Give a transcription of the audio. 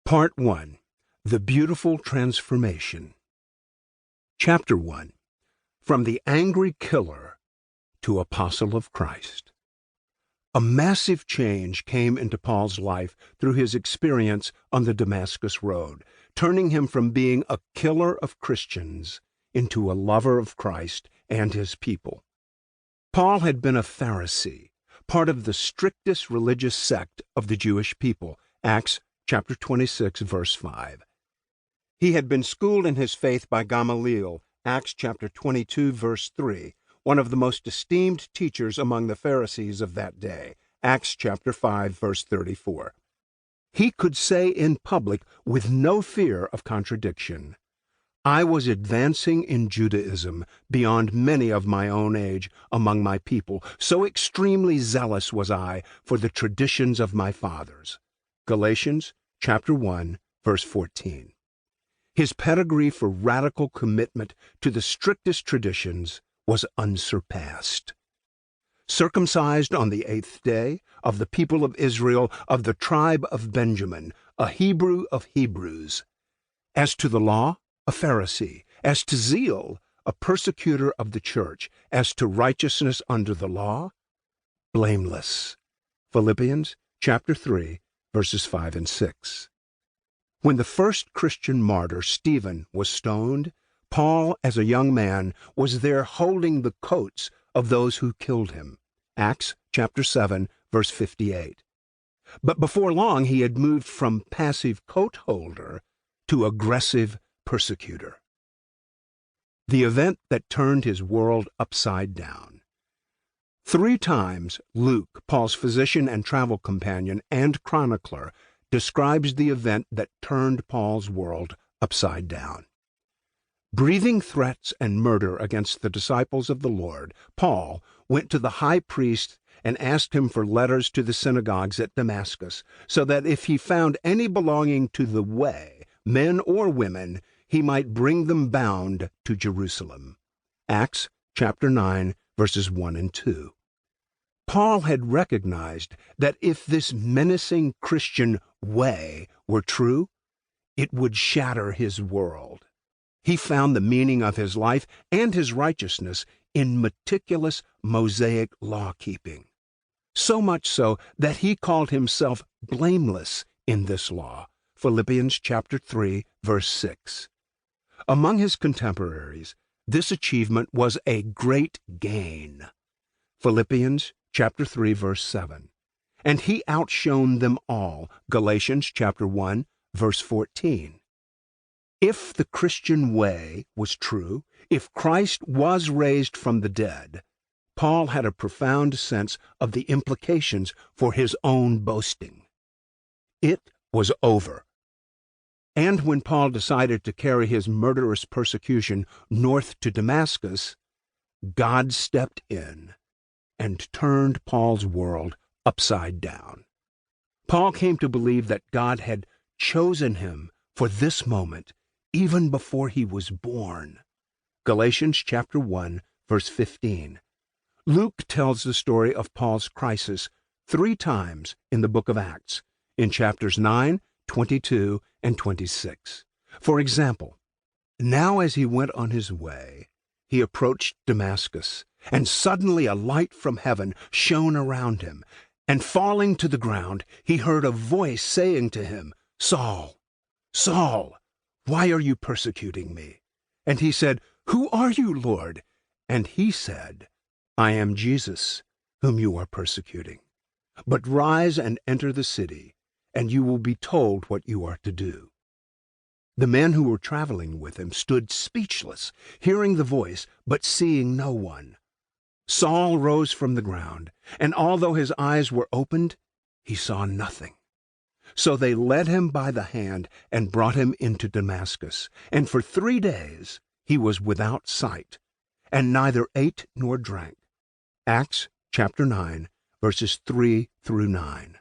Part 1. The Beautiful Transformation. Chapter 1. From the Angry Killer to Apostle of Christ. A massive change came into Paul's life through his experience on the Damascus Road, turning him from being a killer of Christians into a lover of Christ and his people. Paul had been a Pharisee, part of the strictest religious sect of the Jewish people, Acts chapter 26, verse 5. He had been schooled in his faith by Gamaliel, Acts chapter 22, verse 3, one of the most esteemed teachers among the Pharisees of that day, Acts chapter 5, verse 34. He could say in public with no fear of contradiction, "I was advancing in Judaism beyond many of my own age among my people, so extremely zealous was I for the traditions of my fathers." Galatians chapter 1, verse 14. His pedigree for radical commitment to the strictest traditions was unsurpassed. Circumcised on the 8th day, of the people of Israel, of the tribe of Benjamin, a Hebrew of Hebrews. As to the law, a Pharisee. As to zeal, a persecutor of the church. As to righteousness under the law, blameless. Philippians chapter 3, verses 5 and 6. When the first Christian martyr, Stephen, was stoned, Paul, as a young man, was there holding the coats of those who killed him. Acts chapter 7, verse 58. But before long he had moved from passive coat holder to aggressive persecutor. The event that turned his world upside down. 3 times Luke, Paul's physician and travel companion and chronicler, describes the event that turned Paul's world upside down. Breathing threats and murder against the disciples of the Lord, Paul went to the high priest and asked him for letters to the synagogues at Damascus, so that if he found any belonging to the way, men or women, he might bring them bound to Jerusalem. Acts chapter 9, verses 1 and 2. Paul had recognized that if this menacing Christian way were true, it would shatter his world. He found the meaning of his life and his righteousness in meticulous Mosaic law-keeping. So much so that he called himself blameless in this law. Philippians chapter 3, verse 6. Among his contemporaries, this achievement was a great gain. Philippians chapter 3, verse 7. And he outshone them all. Galatians chapter 1, verse 14. If the Christian way was true, if Christ was raised from the dead, Paul had a profound sense of the implications for his own boasting. It was over. And when Paul decided to carry his murderous persecution north to Damascus, God stepped in and turned Paul's world upside down. Paul came to believe that God had chosen him for this moment even before he was born. Galatians chapter 1, verse 15. Luke tells the story of Paul's crisis 3 times in the book of Acts, in chapters 9, 22, and 26. For example, now as he went on his way, he approached Damascus, and suddenly a light from heaven shone around him, and falling to the ground, he heard a voice saying to him, "Saul, Saul, why are you persecuting me?" And he said, "Who are you, Lord?" And he said, "I am Jesus, whom you are persecuting. But rise and enter the city, and you will be told what you are to do." The men who were traveling with him stood speechless, hearing the voice, but seeing no one. Saul rose from the ground, and although his eyes were opened, he saw nothing. So they led him by the hand and brought him into Damascus. And for 3 days he was without sight, and neither ate nor drank. Acts chapter 9, verses 3 through 9.